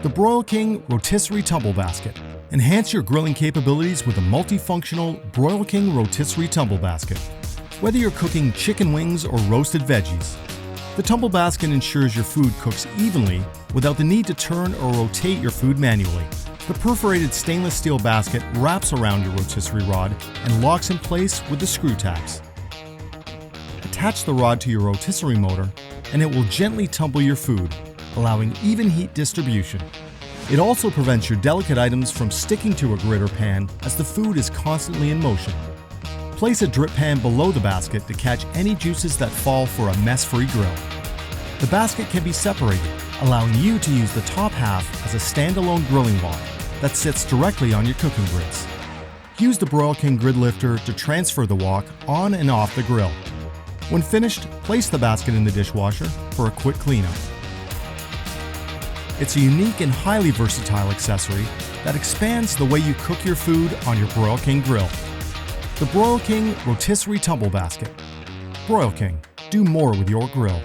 The Broil King Rotisserie Tumble Basket. Enhance your grilling capabilities with a multifunctional Broil King Rotisserie Tumble Basket. Whether you're cooking chicken wings or roasted veggies, the tumble basket ensures your food cooks evenly without the need to turn or rotate your food manually. The perforated stainless steel basket wraps around your rotisserie rod and locks in place with the screw tabs. Attach the rod to your rotisserie motor and it will gently tumble your food, allowing even heat distribution. It also prevents your delicate items from sticking to a grid or pan as the food is constantly in motion. Place a drip pan below the basket to catch any juices that fall for a mess-free grill. The basket can be separated, allowing you to use the top half as a standalone grilling wok that sits directly on your cooking grids. Use the Broil King grid lifter to transfer the wok on and off the grill. When finished, place the basket in the dishwasher for a quick cleanup. It's a unique and highly versatile accessory that expands the way you cook your food on your Broil King grill. The Broil King Rotisserie Tumble Basket. Broil King, do more with your grill.